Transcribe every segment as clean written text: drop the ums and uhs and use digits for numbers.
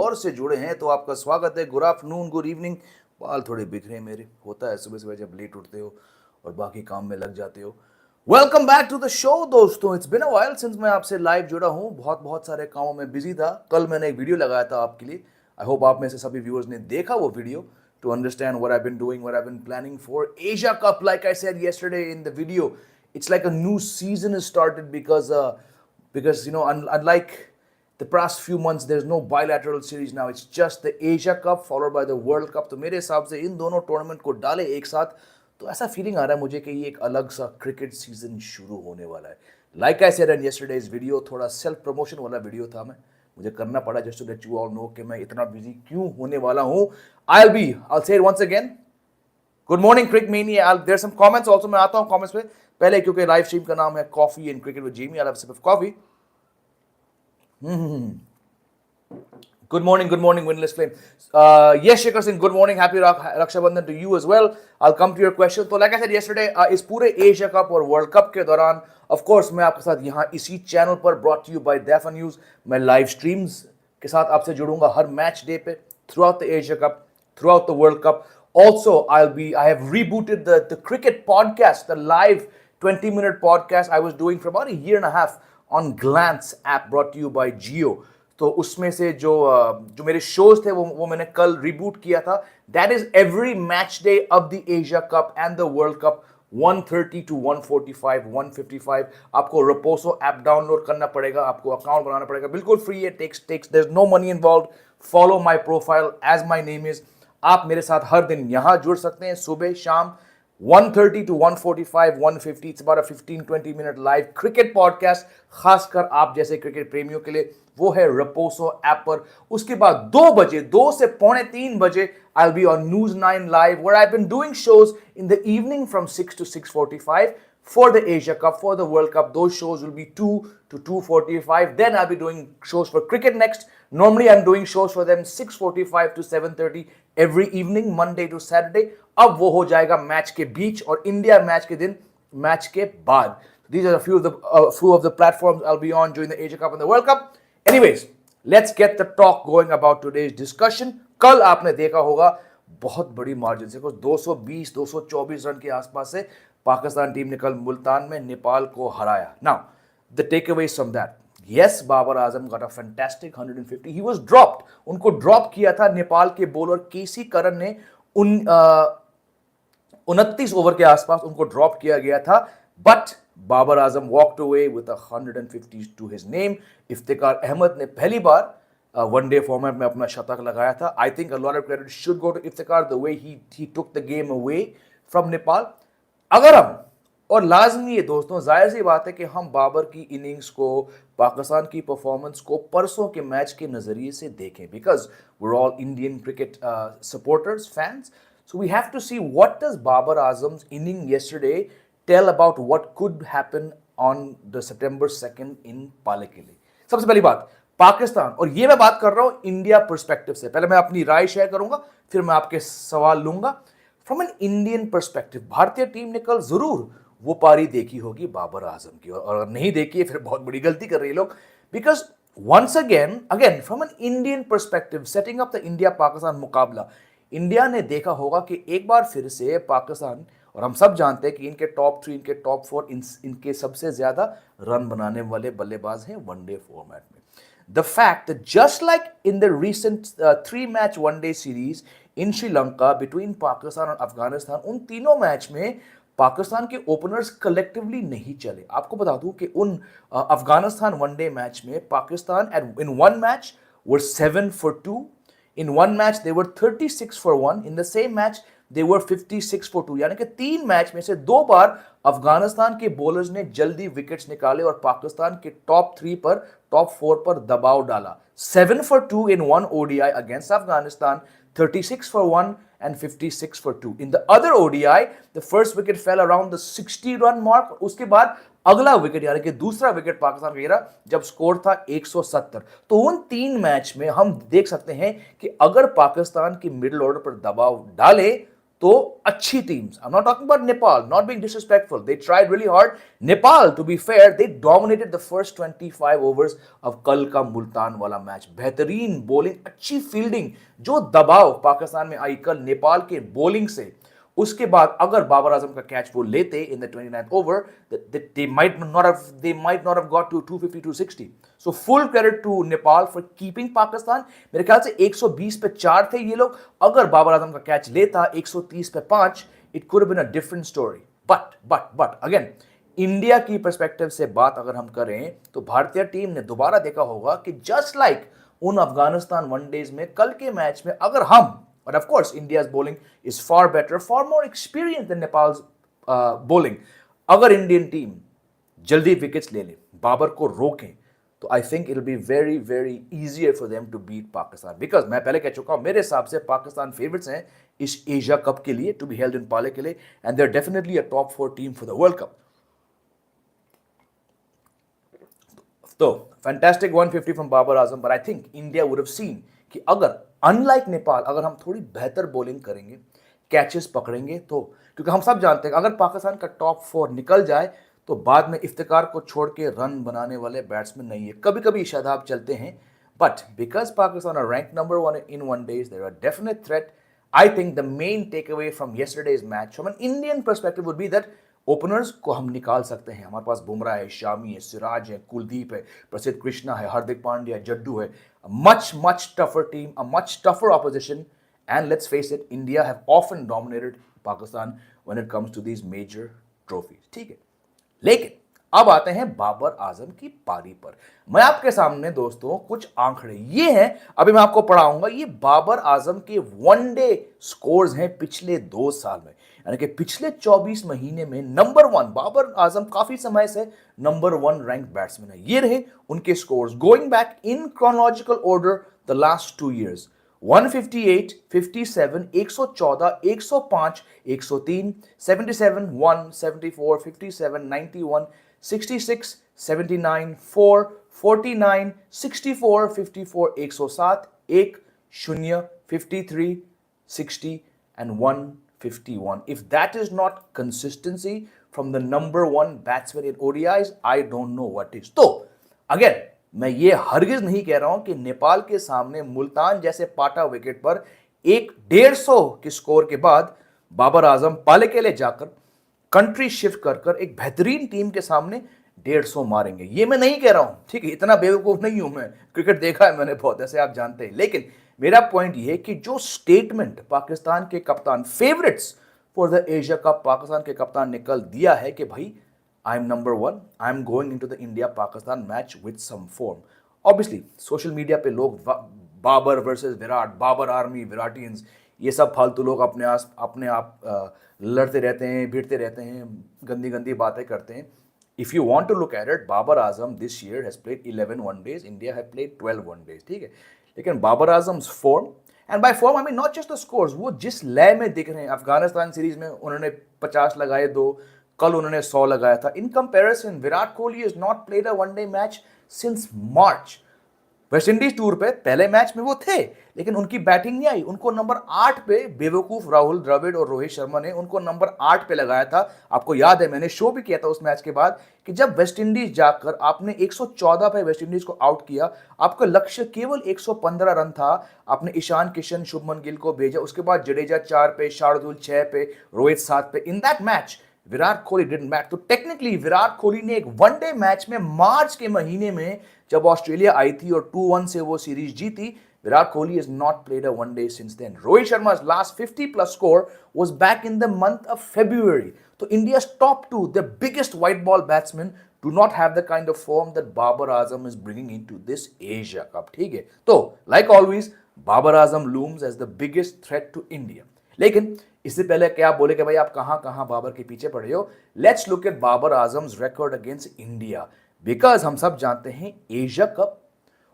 और से जुड़े हैं तो आपका स्वागत है। Good afternoon, good evening. बाल थोड़े बिखरे हैं मेरे, होता है सुबह सुबह जब लेट उठते हो और बाकी काम में लग जाते हो। Welcome back to the show दोस्तों। It's been a while since मैं आपसे लाइव जुड़ा हूँ। बहुत सारे कामों में बिजी था। कल मैंने एक वीडियो लगाया था आपके लिए। आई होप आप में से सभी व्यूअर्स ने देखा वो video to understand what I've been doing, what I've been planning for Asia Cup. Like I said yesterday in the video, it's like a new season has started because you know unlike the past few months, there's no bilateral series now. It's just the Asia Cup followed by the World Cup. तो मेरे हिसाब से इन दोनों tournament को डाले एक साथ तो ऐसा फीलिंग आ रहा है मुझे कि ये एक अलग सा क्रिकेट सीजन शुरू होने वाला है। Like I said in yesterday's video, थोड़ा सेल्फ प्रमोशन वाला वीडियो था, मुझे करना पड़ा just to let you all know कि मैं इतना बिजी क्यों होने वाला हूं। I'll say it once again. Good morning, Crick Mania. There's some comments also. मैं आता हूं comments पे पहले क्योंकि लाइव स्ट्रीम का नाम है Coffee and Cricket with Jamie. I'll have a sip of coffee. Good morning, Windless Flame. Yes, Shikhar Singh, good morning. Happy Raksha Bandhan to you as well. I'll come to your question. तो like I said yesterday, इस पूरे Asia cup और world cup के दौरान of course मैं आपके साथ यहाँ इसी चैनल पर brought to you by Dafa News, मैं लाइव स्ट्रीम्स के साथ आपसे जुड़ूंगा हर मैच डे पे throughout the Asia Cup, throughout the World Cup. Also, I have rebooted the cricket podcast, the live 20-minute podcast I was doing for about a year and a half on Glance app brought to you by Jio. तो उसमें से जो मेरे shows थे वो मैंने कल reboot किया था. That is every match day of the Asia Cup and the World Cup, 1:30 to 1:45, 1:55. आपको Raposo ऐप डाउनलोड करना पड़ेगा, आपको अकाउंट बनाना पड़ेगा, बिल्कुल फ्री है. takes there's no money involved. Follow my profile as my name is. आप मेरे साथ हर दिन यहाँ जुड़ सकते हैं, सुबह शाम 1:30 to 1:45, 1:50. It's about a 15-20 minute live cricket podcast, खासकर आप जैसे क्रिकेट प्रेमियों के लिए. वो है रपोसो ऐप पर. उसके बाद 2 बजे, 2 से पौने 3 बजे I'll be on News 9 Live, where I've been doing shows in the evening from 6 to 6:45 for the Asia Cup, for the World Cup. Those shows will be 2 to 2:45. Then I'll be doing shows for cricket next. Normally I'm doing shows for them 6:45 to 7:30 every evening, Monday to Saturday. अब वो हो जाएगा match के बीच और India match के दिन, match के बाद. These are a few of the platforms I'll be on during the Asia Cup and the World Cup. Anyways, let's get the talk going about today's discussion. कल आपने देखा होगा बहुत बड़ी मार्जिन से, कुछ 220-224 रन के आसपास से पाकिस्तान टीम ने कल मुल्तान में नेपाल को हराया. Now, the takeaways from that. Yes, Babar Azam got a fantastic 150. He was dropped. उनको ड्रॉप किया था नेपाल के बॉलर केसी करन ने. 29 ओवर के आसपास उनको ड्रॉप किया गया था. But Babar Azam walked away with 150 to his name. Iftikhar Ahmed ने पहली बार वनडे फॉर्मेट में अपना शतक लगाया था. I think a lot of credit should go to Iftikhar the way he took the game away from Nepal. अगर हम, और लाजमी है दोस्तों, जाहिर सी बात है कि हम बाबर की इनिंग्स को, पाकिस्तान की परफॉर्मेंस को परसों के मैच के नजरिए से देखें, because we are all Indian cricket supporters, fans. So we have to see what does Babar Azam's inning yesterday tell about what could happen on the September 2nd in Palekele. सबसे पहली बात पाकिस्तान, और ये मैं बात कर रहा हूं इंडिया पर्सपेक्टिव से. पहले मैं अपनी राय शेयर करूंगा, फिर मैं आपके सवाल लूंगा. फ्रॉम एन इंडियन पर्सपेक्टिव, भारतीय टीम ने कल जरूर वो पारी देखी होगी बाबर आजम की, और अगर नहीं देखी है फिर बहुत बड़ी गलती कर रही है लोग. Because once again from an Indian perspective, setting up the India Pakistan मुकाबला, इंडिया ने देखा होगा कि एक बार फिर से पाकिस्तान, और हम सब जानते हैं कि इनके टॉप 3, इनके टॉप 4, इनके सबसे ज्यादा रन बनाने वाले बल्लेबाज हैं वनडे फॉर्मेट में. The fact that just like in the recent 3 match one day series in Sri Lanka between Pakistan और अफगानिस्तान, उन तीनों मैच में पाकिस्तान के ओपनर्स कलेक्टिवली नहीं चले. आपको बता दूं कि उन अफगानिस्तान वनडे मैच में Pakistan in one match were 7 for 2. In one match they were 36 for 1. In the same match they were 56 for 2. यानी कि 3 मैच में से 2 बार अफगानिस्तान के बॉलर्स ने जल्दी विकेट्स निकाले और पाकिस्तान के टॉप 3 पर, टॉप 4 पर दबाव डाला. 7 for 2 in one ODI against Afghanistan, 36 for 1 and 56 for 2. In the other ODI, the first wicket fell around the 60 run mark. उसके बाद अगला विकेट यानी कि दूसरा विकेट पाकिस्तान का गिरा जब स्कोर था 170. तो उन 3 मैच में हम देख सकते हैं कि अगर पाकिस्तान की मिडिल ऑर्डर पर दबाव डाले तो अच्छी teams, I am not talking about Nepal, not being disrespectful, they tried really hard. Nepal to be fair they dominated the first 25 overs of कल का मुल्तान वाला मैच। बेहतरीन बॉलिंग, अच्छी फील्डिंग, जो दबाव पाकिस्तान में आई कल नेपाल के बॉलिंग से, उसके बाद अगर बाबर आजम का कैच वो लेते in the 29th over, they might not have got to 250 260. So full credit to Nepal for keeping Pakistan. मेरे ख्याल से 120 पे 4 थे ये लोग, अगर बाबर आजम का कैच लेता 130 पे 5, it could have been a different story. But again, India की पर्सपेक्टिव से बात अगर हम करें तो भारतीय टीम ने दोबारा देखा होगा कि जस्ट लाइक उन अफगानिस्तान वनडेज में, कल के मैच में अगर हम, but of course India's bowling is far better, far more experienced than Nepal's bowling, अगर इंडियन टीम जल्दी विकेट्स ले ले, बाबर को रोकें, तो I think it will be very very easier for them to beat Pakistan. Because मैं पहले कह चुका हूं, मेरे हिसाब से पाकिस्तान फेवरेट्स हैं इस एशिया कप के लिए, टू बी हेल्ड इन पाले के लिए, and they are definitely a top 4 team for the world cup. तो fantastic 150 from Babar Azam, but I think India would have seen कि अगर अनलाइक नेपाल, अगर हम थोड़ी बेहतर बॉलिंग करेंगे, कैचेस पकड़ेंगे, तो क्योंकि हम सब जानते हैं अगर पाकिस्तान का टॉप 4 निकल जाए तो बाद में इफ्तिकार को छोड़ के रन बनाने वाले बैट्समैन नहीं है। कभी कभी शादाब चलते हैं, but because Pakistan are ranked number 1 in one days, there are definite threat. I think the main take away from yesterday's match from an Indian perspective would be that openers को हम निकाल सकते हैं। हमारे पास बुमराह है, शामी है, सिराज है, कुलदीप है, प्रसिद्ध कृष्णा है, हार्दिक पांड्या है, जड्डू है। Much tougher team, a much tougher opposition, and let's face it, India have often dominated Pakistan when it comes to these major trophies, ठीक है। लेकिन अब आते हैं बाबर आजम की पारी पर। मैं आपके सामने दोस्तों कुछ आंकड़े ये हैं, अभी मैं आपको पढ़ाऊंगा, ये बाबर आजम के वनडे स्कोर्स हैं पिछले 2 साल में, यानी कि पिछले 24 महीने में नंबर 1 बाबर आजम काफी समय से नंबर 1 रैंक बैट्समैन है। ये रहे उनके scores going back in chronological order the last 2 years: 158, 57, 114, 105, 103, 77, 1, 74, 57, 91, 66, 79, 4, 49, 64, 54, 107, 1, 0, 53, 60 and 151. If that is not consistency from the number 1 batsman in ODIs, I don't know what is. तो again, मैं ये हरगिज नहीं कह रहा हूं कि नेपाल के सामने मुल्तान जैसे पाटा विकेट पर एक 150 के स्कोर के बाद बाबर आजम पाले के लिए जाकर कंट्री शिफ्ट कर कर एक बेहतरीन टीम के सामने 150 मारेंगे। ये मैं नहीं कह रहा हूं, ठीक है, इतना बेवकूफ नहीं हूं मैं, क्रिकेट देखा है मैंने बहुत, ऐसे आप जानते हैं। लेकिन मेरा पॉइंट ये है कि जो स्टेटमेंट पाकिस्तान के कप्तान, favourites for the Asia cup Pakistan के कप्तान ने कल दिया है कि भाई I am number 1. I am going into the India-Pakistan match with some form. Obviously, social media पे लोग बाबर वर्सेस विराट, बाबर आर्मी, विराटियंस, ये सब फालतू लोग अपने आप लड़ते रहते हैं, भिड़ते रहते हैं, गंदी गंदी बातें करते हैं। If you want to look at it, Babar Azam this year has played 11 one days, India have played 12 one days, ठीक है। लेकिन Babar Azam's form, and by form I mean not just the scores, वो जिस लय में दिख रहे हैं, अफगानिस्तान सीरीज में उन्होंने 50 लगाए 2, कल उन्होंने 100 लगाया था। In comparison Virat Kohli is not played a one day match since March. West Indies tour पे पहले मैच में वो थे, लेकिन उनकी बैटिंग नहीं आई। उनको नंबर 8 पे बेवकूफ राहुल द्रविड़ और रोहित शर्मा ने उनको नंबर 8 पे लगाया था। आपको याद है, मैंने शो भी किया था उस मैच के बाद कि जब वेस्ट इंडीज जाकर आपने 114 पे वेस्ट इंडीज को आउट किया, आपका लक्ष्य केवल 115 रन था। आपने ईशान किशन, शुभमन गिल को भेजा, उसके बाद जडेजा 4 पे, शार्दुल 6 पे, रोहित 7 पे। In that match Virat Kohli didn't bat. तो टेक्निकली विराट कोहली ने एक वनडे मैच में मार्च के महीने में जब ऑस्ट्रेलिया आई थी और 2-1 से वो सीरीज जीती, Virat Kohli is not played a one day since then. Rohit Sharma's last 50+ score was back in the month of February. तो India's top 2, the biggest white ball batsmen, do not have the kind of form that Babar Azam is bringing into this Asia Cup, ठीक है। तो like always, Babar Azam looms as the biggest threat to India. लेकिन इससे पहले क्या बोले कि भाई आप कहां बाबर के पीछे पड़े हो, let's look at Babar Azam's record against India. Because हम सब जानते हैं एशिया कप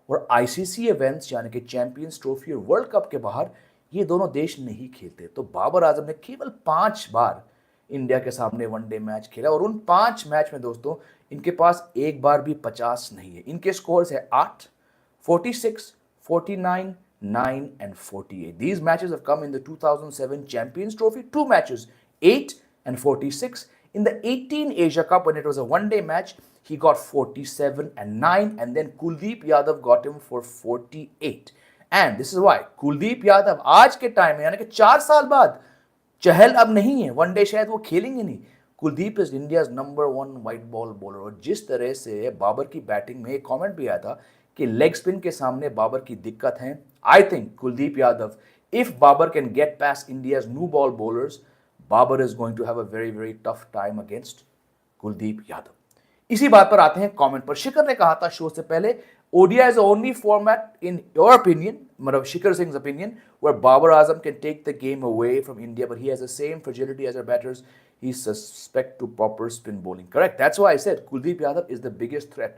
और आईसीसी इवेंट्स यानी कि चैंपियंस ट्रॉफी और वर्ल्ड कप के बाहर ये दोनों देश नहीं खेलते। तो बाबर आजम ने केवल 5 बार इंडिया के सामने वनडे मैच खेला और उन 5 मैच में दोस्तों इनके पास एक बार भी 50 नहीं है। इनके स्कोर्स है 8, 46, 49, 9 and 48. These matches have come in the 2007 Champions Trophy, 2 matches, 8 and 46. In the 18 Asia Cup, when it was a one-day match, he got 47 and 9, and then Kuldeep Yadav got him for 48. And this is why Kuldeep Yadav आज के time में यानी कि 4 साल बाद चहल अब नहीं है, वनडे शायद वो खेलेंगे नहीं. Kuldeep is India's number 1 white ball bowler. और जिस तरह से बाबर की बैटिंग में एक कमेंट भी आया था कि लेग स्पिन के सामने बाबर की दिक्कत है. I think Kuldeep Yadav, if Babar can get past India's new ball bowlers, Babar is going to have a very very tough time against Kuldeep Yadav. इसी बात पर आते हैं कमेंट पर. शिखर ने कहा था शो से पहले, ODI is the only format in your opinion, मतलब Shikhar Singh's opinion, where Babar Azam can take the game away from India, but he has the same fragility as our batters. He's suspect to proper spin bowling. Correct. That's why I said Kuldeep Yadav is the biggest threat.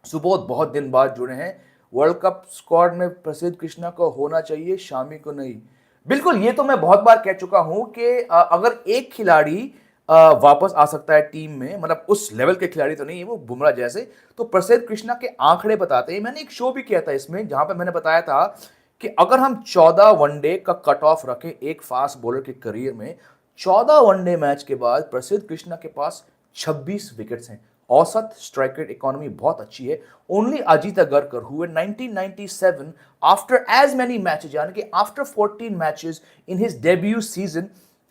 Subodh बहुत दिन बाद जुड़े हैं. World cup squad में प्रसिद्ध कृष्णा को होना चाहिए, शामी को नहीं. बिल्कुल, ये तो मैं बहुत बार कह चुका हूं कि अगर एक खिलाड़ी वापस आ सकता है टीम में, मतलब उस लेवल के खिलाड़ी तो नहीं है वो बुमराह जैसे, तो प्रसिद्ध कृष्णा के आंकड़े बताते हैं. मैंने एक शो भी किया था इसमें जहां पे मैंने बताया था कि अगर हम 14 वनडे का कट ऑफ रखें एक फास्ट बॉलर के करियर में, 14 वनडे मैच के बाद प्रसिद्ध कृष्णा के पास 26 विकेट्स हैं. औसत स्ट्राइक रेट इकोनॉमी बहुत अच्छी है. ओनली अजीत अगरकर हुए 1997 आफ्टर एज मेनी मैचेस, यानी कि after 14 matches in his debut season,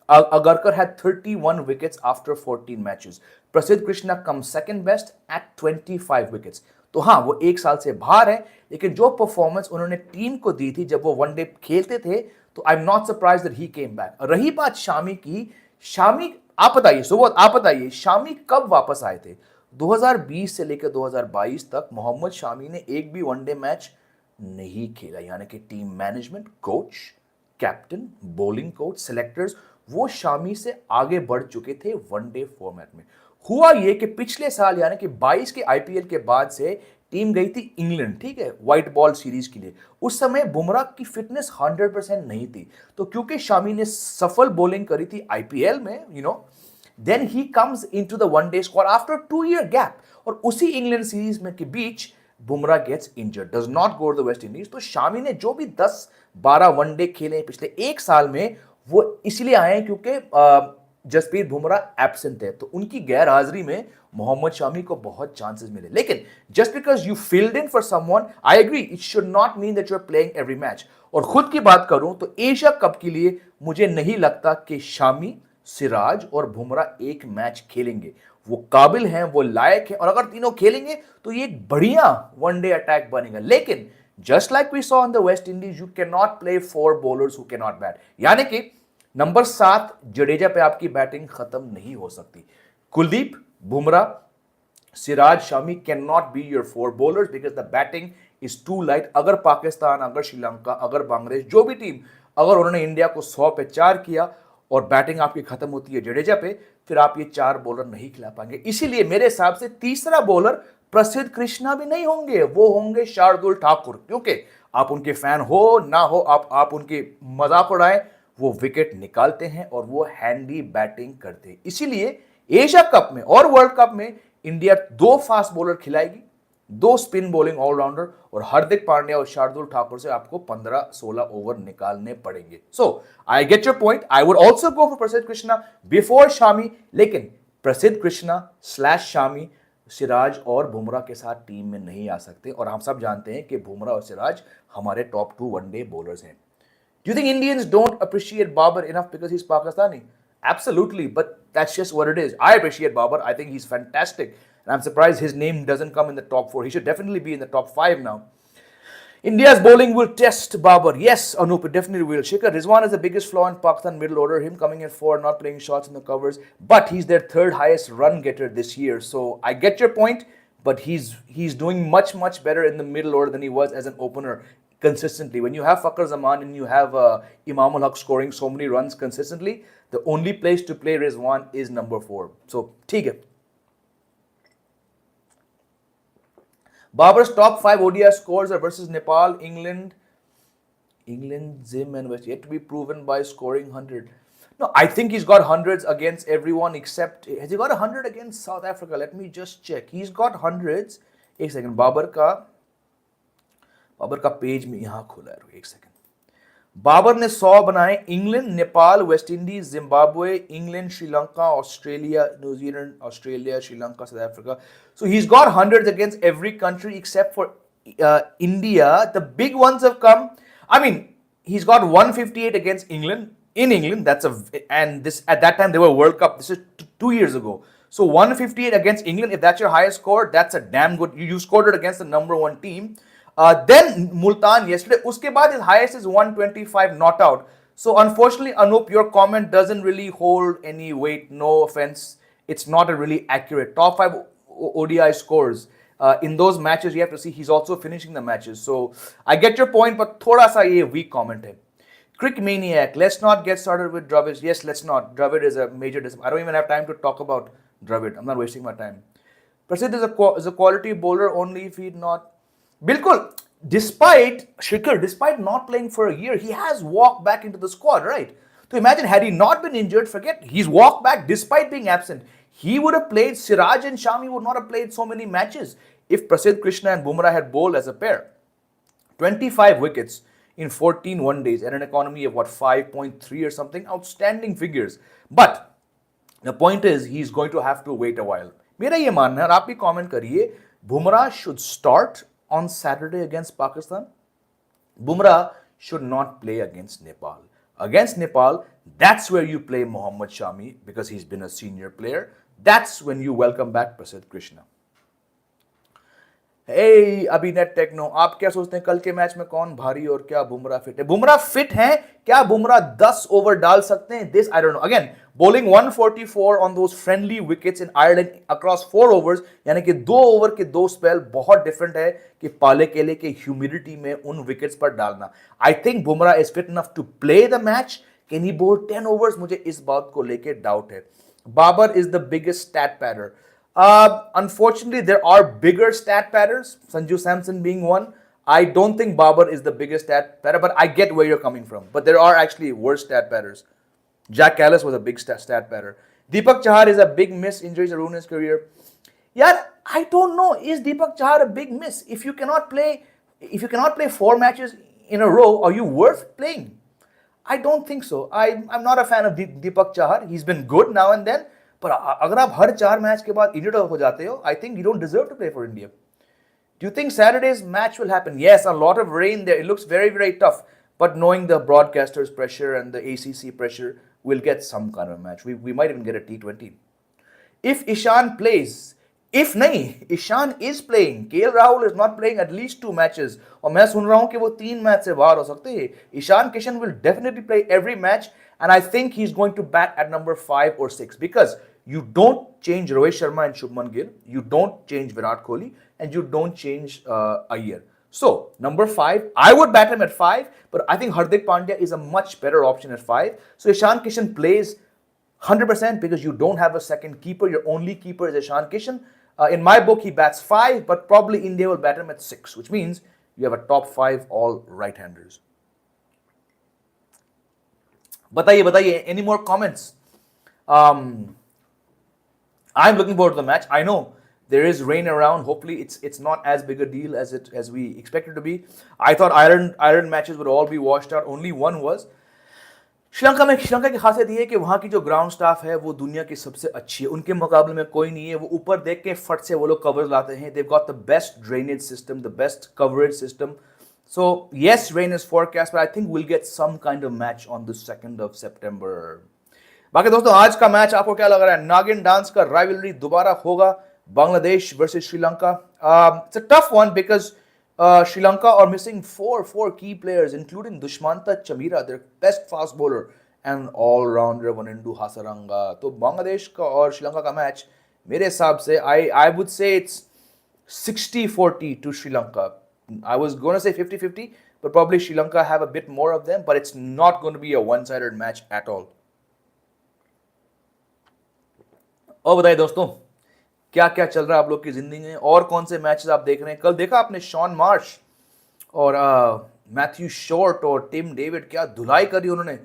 Agarkar had 31 wickets after 14 matches. प्रसिद्ध कृष्णा कम सेकंड बेस्ट एट 25 विकेट्स. तो हाँ, वो एक साल से बाहर है, लेकिन जो परफॉर्मेंस उन्होंने टीम को दी थी जब वो वनडे खेलते थे, तो आई am not surprise that he came back. रही बात शामी की, शामी आप बताइए, सुबोध आप बताइए, शामी कब वापस आए थे? 2020 से लेकर 2022 तक मोहम्मद शामी ने एक भी वनडे मैच नहीं खेला. यानी कि team management, coach, captain, bowling coach, selectors, वो शामी से आगे बढ़ चुके थे वनडे फॉर्मेट में. हुआ ये कि पिछले साल यानी कि 22 के आईपीएल के बाद से टीम गई थी इंग्लैंड, ठीक है, व्हाइट बॉल सीरीज के लिए. उस समय बुमराह की फिटनेस 100% नहीं थी, तो क्योंकि शामी ने सफल बॉलिंग करी थी आईपीएल में, then he comes into the one day squad after 2 year gap. और उसी इंग्लैंड सीरीज में के बीच Bumrah gets injured, does not go to the West Indies. तो शामी ने जो भी 10-12 वनडे खेले पिछले एक साल में, वो इसलिए आए हैं क्योंकि जसप्रीत बुमराह एब्सेंट है, तो उनकी गैर हाजिरी में मोहम्मद शामी को बहुत चांसेस मिले. लेकिन just because you field in for someone, I agree, it should not mean that you are playing every match. और खुद की बात करूं तो एशिया कप के लिए मुझे नहीं लगता कि शामी, सिराज और बुमराह एक मैच खेलेंगे. वो काबिल हैं, वो लायक हैं, और अगर तीनों खेलेंगे तो ये एक बढ़िया वनडे अटैक बनेगा. लेकिन just like we saw in the West Indies, you cannot play 4 bowlers who cannot bat. यानी कि नंबर 7 जडेजा पे आपकी बैटिंग खत्म नहीं हो सकती. Kuldeep, Bumrah, Siraj, Shami can not be your 4 bowlers because the batting is too light. अगर पाकिस्तान, अगर श्रीलंका, अगर बांग्लादेश, जो भी टीम, अगर उन्होंने इंडिया को 100 पे 4 किया और बैटिंग आपकी खत्म होती है जडेजा पे, फिर आप ये 4 बॉलर नहीं खिला पाएंगे. इसीलिए मेरे हिसाब से तीसरा बॉलर प्रसिद्ध कृष्णा भी नहीं होंगे, वो होंगे शार्दुल ठाकुर. क्योंकि आप उनके फैन हो ना हो, आप उनके मजाक उड़ाएं, वो विकेट निकालते हैं और वो हैंडी बैटिंग करते हैं. इसीलिए एशिया कप में और वर्ल्ड कप में इंडिया 2 फास्ट बॉलर खिलाएगी, 2 स्पिन बॉलिंग ऑलराउंडर, और हार्दिक पांड्या और शार्दुल ठाकुर से आपको 15-16 ओवर निकालने पड़ेंगे. So I get your point. I would also go for Prasidh Krishna before Shami, लेकिन प्रसिद्ध कृष्णा / शामी सिराज और बुमराह के साथ टीम में नहीं आ सकते. और हम सब जानते हैं कि बुमराह और सिराज हमारे टॉप 2 वनडे बॉलर्स हैं. Do you think Indians don't appreciate Babar enough because he's Pakistani? Absolutely, but that's just what it is. I appreciate Babar. I think he's fantastic. And I'm surprised his name doesn't come in the top 4. He should definitely be in the top 5 now. India's bowling will test Babar. Yes, Anup, it definitely will. Shikhar, Rizwan is the biggest flaw in Pakistan middle order. Him coming at 4, not playing shots in the covers. But he's their 3rd highest run getter this year. So I get your point, but he's doing much, much better in the middle order than he was as an opener consistently. When you have Fakhar Zaman and you have Imam ul Haq scoring so many runs consistently, the only place to play Rizwan is number 4. So, theek hai. Babar's top 5 ODI scores are versus Nepal, England, Zim, and West, yet to be proven by scoring 100. No, I think he's got hundreds against everyone except, has he got 100 against South Africa? Let me just check. He's got hundreds. एक second, Babar का page में यहां खुला है, एक second. Babar ने 100 बनाए, England, Nepal, West Indies, Zimbabwe, England, Sri Lanka, Australia, New Zealand, Australia, Sri Lanka, south Africa. So he has got hundreds against every country except for India. The big ones have come. I mean, he's got 158 against England in England. And this at that time they were World Cup. This is 2 years ago. So 158 against England. If that's your highest score, that's a damn good. You scored it against the number one team. Then Multan yesterday. Uske baad his highest is 125 not out. So unfortunately, Anup, your comment doesn't really hold any weight. No offense, it's not a really accurate top 5 ODI scores. In those matches, you have to see he's also finishing the matches. So I get your point, but thoda sa ye weak comment hai. Crick Maniac, let's not get started with Dravid. Yes, let's not. Dravid is a major disappointment. I don't even have time to talk about Dravid. I'm not wasting my time. Prasid is a quality bowler only if he'd not. Bilkul, despite Shikhar, despite not playing for a year, he has walked back into the squad, right? So imagine, had he not been injured, forget, he's walked back despite being absent. He would have played, Siraj and Shami would not have played so many matches if Prasidh Krishna and Bumrah had bowled as a pair. 25 wickets in 14 one days at an economy of what, 5.3 or something? Outstanding figures. But the point is, he's going to have to wait a while. मेरा ये मानना है, और आप भी comment करिए, Bumrah should start on Saturday against Pakistan. Bumrah should not play against Nepal. Against Nepal, that's where you play Mohammad Shami because he's been a senior player. That's when you welcome back Prasidh Krishna. Hey, Abhinet Techno, आप क्या सोचते हैं कल के match में कौन भारी और क्या बुमराह फिट है? बुमराह फिट है क्या? बुमराह 10 ओवर डाल सकते हैं? This I don't know. Again, bowling 144 on those friendly wickets in Ireland across 4 overs, यानी कि 2 ओवर के 2 स्पेल बहुत डिफरेंट है कि पाले केले के ह्यूमिडिटी में उन विकेट्स पर डालना. I think Bumrah is fit enough to play the match. Can he bowl 10 overs? मुझे इस बात को लेके डाउट है. Babar is the biggest stat padder. Unfortunately, there are bigger stat padders, Sanju Samson being one. I don't think Babar is the biggest stat padder, but I get where you're coming from. But there are actually worse stat padders. Jack Callis was a big stat padder. Deepak Chahar is a big miss. Injuries ruined his career. Yeah, I don't know. Is Deepak Chahar a big miss? If you cannot play 4 matches in a row, are you worth playing? I don't think so. I'm not a fan of Deepak Chahar. He's been good now and then. पर अगर आप हर 4 match के बाद injured हो जाते हो, I think you don't deserve to play for India. Do you think Saturday's match will happen? Yes, a lot of rain there. It looks very, very tough. But knowing the broadcasters' pressure and the ACC pressure, we'll get some kind of match. We might even get a T20. If Ishan plays, if nahi, Ishan is playing. KL Rahul is not playing at least 2 matches. और मैं सुन रहा हूँ कि वो 3 match से बाहर हो सकते हैं. Ishan Kishan will definitely play every match, and I think he's going to bat at number 5 or 6 because you don't change Rohit Sharma and Shubman Gill, you don't change Virat Kohli, and you don't change Iyer. So, number 5, I would bat him at 5, but I think Hardik Pandya is a much better option at 5. So, Ishan Kishan plays 100% because you don't have a second keeper. Your only keeper is Ishan Kishan. In my book, he bats 5, but probably India will bat him at 6, which means you have a top 5 all right-handers. Bataiye, any more comments? I'm looking forward to the match. I know there is rain around. Hopefully, it's not as big a deal as we expect it to be. I thought Ireland matches would all be washed out. Only one was. Sri Lanka की खासियत ये है कि वहाँ की जो ground staff है वो दुनिया की सबसे अच्छी है. उनके मुकाबले में कोई नहीं है. वो ऊपर देख के फट से वो लोग कवर लाते हैं. They've got the best drainage system, the best coverage system. So yes, rain is forecast, but I think we'll get some kind of match on the 2nd of September. बाकी दोस्तों, आज का मैच आपको क्या लग रहा है? नागिन डांस का राइवलरी दोबारा होगा. Bangladesh versus Sri Lanka. It's a tough one because Sri Lanka are missing four key players, including Dushmanta Chamira, their best fast bowler, and all-rounder Vanindu Hasaranga. तो बांग्लादेश का और श्रीलंका का मैच मेरे हिसाब से I would say it's 60-40 to Sri Lanka. I was going to say 50-50, but probably Sri Lanka have a bit more of them, but it's not going to be a one-sided match at all. और बताइए दोस्तों, क्या क्या चल रहा है आप लोग की जिंदगी में? और कौन से मैचेस आप देख रहे हैं? कल देखा आपने शॉन मार्श और मैथ्यू शॉर्ट और टिम डेविड, क्या धुलाई करी उन्होंने.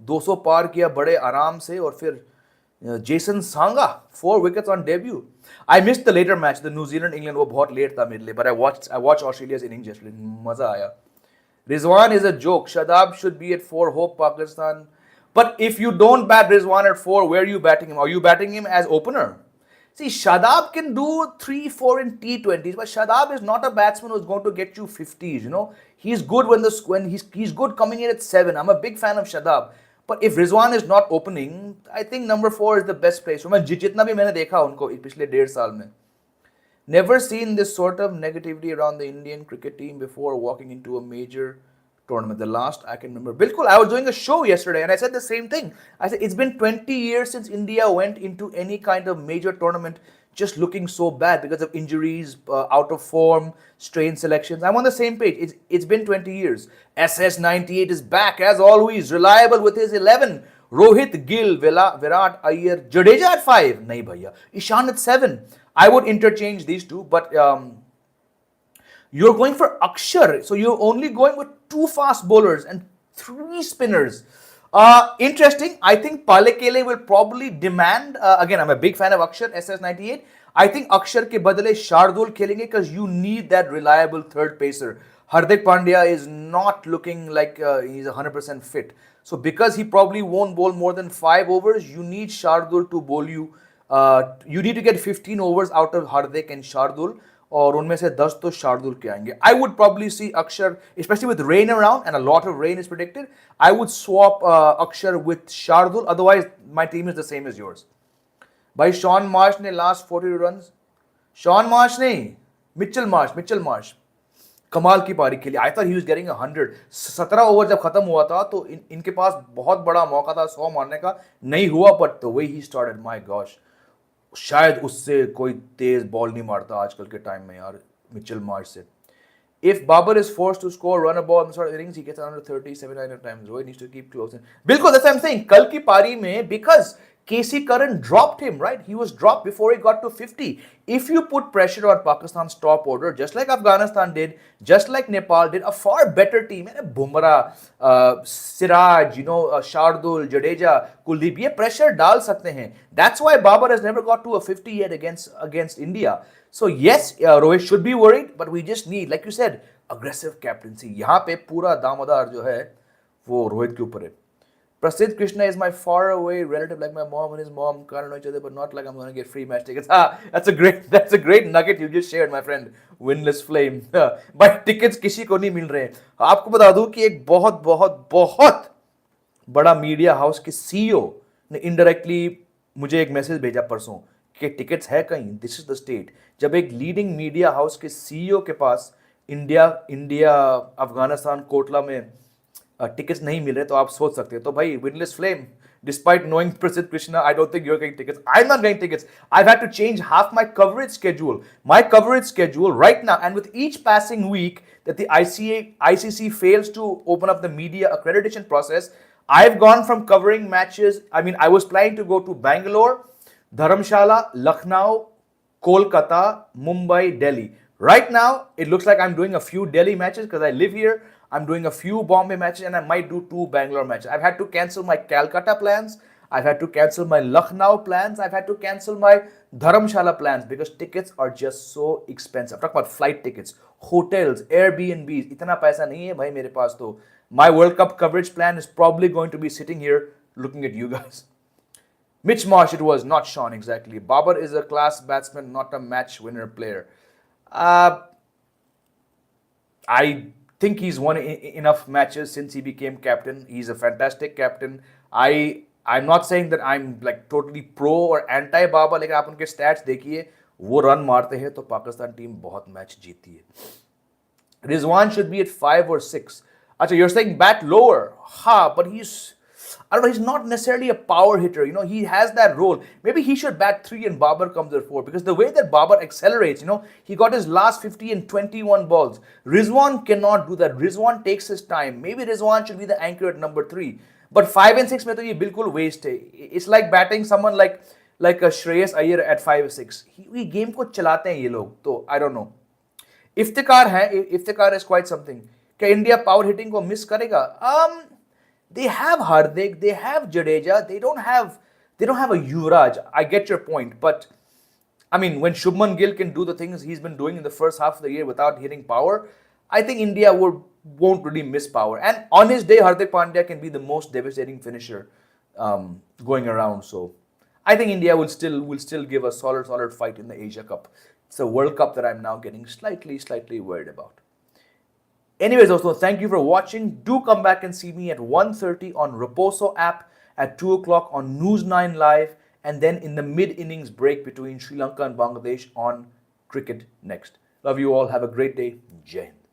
200 पार किया बड़े आराम से, और फिर Jason Sangha, 4 wickets on debut. I missed the later match, the New Zealand England. वो बहुत late था मेरे लिए, but I watched Australia's innings yesterday. मजा आया. Rizwan is a joke. Shadab should be at 4. Hope Pakistan. But if you don't bat Rizwan at 4, where are you batting him? Are you batting him as opener? See, Shadab can do 3, 4 in T20s, but Shadab is not a batsman who's going to get you 50s. He's good when he's good coming in at 7. I'm a big fan of Shadab. But if Rizwan is not opening, I think number 4 is the best place. So जितना भी मैंने देखा उनको पिछले 1.5 साल में. Never seen this sort of negativity around the Indian cricket team before walking into a major tournament. The last I can remember. Bilkul, I was doing a show yesterday and I said the same thing. I said it's been 20 years since India went into any kind of major tournament just looking so bad because of injuries, out of form, strained selections. I'm on the same page. It's been 20 years. SS98 is back as always, reliable with his 11. Rohit, Gill, Virat, Iyer, Jadeja at 5. Nahi bhaiya. Ishan at 7. I would interchange these two, but you're going for Akshar. So you're only going with 2 fast bowlers and 3 spinners. Interesting. I think Palekele will probably demand, again, I'm a big fan of Akshar, SS98. I think Akshar ke badale Shardul khelenge because you need that reliable third pacer. Hardik Pandya is not looking like he's 100% fit. So because he probably won't bowl more than 5 overs, you need Shardul to bowl you. You need to get 15 overs out of Hardik and Shardul. और उनमें से 10 तो शार्दुल के आएंगे. I would probably see Akshar, especially with rain around and a lot of rain is predicted. I would swap Akshar with Shardul. Otherwise, my team is the same as yours. भाई Shaun Marsh ने last 42 runs. Shaun Marsh नहीं, Mitchell Marsh कमाल की पारी खेली. I thought he was getting 100. 17 over जब खत्म हुआ था तो इनके पास बहुत बड़ा मौका था 100 मारने का, नहीं हुआ. but the way he started, my gosh, शायद उससे कोई तेज बॉल नहीं मारता आजकल के टाइम में यार मिचेल मार्श से. If Babar is forced to score, run a ball in the sort of innings, he gets under 30, 79 times. Rohit needs to keep close. बिल्कुल, that's what I'm saying. कल की पारी में, because KC Curran dropped him, right? He was dropped before he got to 50. If you put pressure on Pakistan's top order, just like Afghanistan did, just like Nepal did, a far better team. Bumrah, Siraj, Shardul, Jadeja, Kuldeep, ये pressure डाल सकते हैं. That's why Babar has never got to a 50 yet against India. So yes, Rohit should be worried, but we just need, like you said, aggressive captaincy. यहाँ पे पूरा दामोदार जो है वो रोहित के ऊपर है. Prasidh Krishna is my far away relative, like my mom and his mom can't know each other, but not like I'm going to get free match tickets. That's a great nugget you just shared, my friend. Winless flame. But tickets किसी को नहीं मिल रहे हैं. आपको बता दूं कि एक बहुत बहुत बहुत बड़ा मीडिया हाउस के सीईओ ने इनडायरेक्टली मुझे एक मैसेज भेजा परसों कि टिकट्स है कहीं. This is the state. जब एक लीडिंग मीडिया हाउस के सीईओ के पास इंडिया अफगानिस्तान कोटला में टिकट्स नहीं मिल रहे तो आप सोच सकते हैं. तो भाई winless flame, despite knowing Prasidh Krishna, I don't think you're getting tickets. I'm not getting tickets. I've had to change half my coverage schedule. My coverage schedule right now, and with each passing week that the ICC fails to open up the media accreditation process, I've gone from covering matches. I mean, I was planning to go to Bangalore, Dharamshala, Lucknow, Kolkata, Mumbai, Delhi. Right now, it looks like I'm doing a few Delhi matches because I live here. I'm doing a few Bombay matches and I might do 2 Bangalore matches. I've had to cancel my Calcutta plans. I've had to cancel my Lucknow plans. I've had to cancel my Dharamshala plans because tickets are just so expensive. I'm talking about flight tickets, hotels, Airbnbs. इतना पैसा नहीं है भाई मेरे पास तो. My World Cup coverage plan is probably going to be sitting here looking at you guys. Mitch Marsh, it was, not Sean, exactly. Babar is a class batsman, not a match winner player. I think he's won enough matches since he became captain. He's a fantastic captain. I'm not saying that I'm like totally pro or anti Babar, लेकिन आप उनके stats देखिए, वो run मारते हैं तो Pakistan team बहुत match जीती है. Rizwan should be at 5 or 6. अच्छा, you're saying bat lower. But I don't know, he's not necessarily a power hitter. He has that role. Maybe he should bat 3 and Babar comes at 4. Because the way that Babar accelerates, he got his last 50 in 21 balls. Rizwan cannot do that. Rizwan takes his time. Maybe Rizwan should be the anchor at number 3. But 5 and 6 में तो ये बिल्कुल waste है. It's like batting someone like a Shreyas Iyer at 5 or 6. ये game को चलाते हैं ये लोग. तो I don't know. Iftikhar is quite something. क्या इंडिया पावर हिटिंग को मिस करेगा? They have Hardik, they have Jadeja, they don't have They don't have a Yuvraj. I get your point, but I mean, when Shubman Gill can do the things he's been doing in the first half of the year without hitting power, I think India won't really miss power. And on his day, Hardik Pandya can be the most devastating finisher going around. So I think India will still give a solid fight in the Asia Cup. It's a World Cup that I'm now getting slightly worried about. Anyways, also thank you for watching. Do come back and see me at 1:30 on Reposo app, at 2 o'clock on News 9 Live, and then in the mid-innings break between Sri Lanka and Bangladesh on Cricket Next. Love you all. Have a great day. Jai Hind.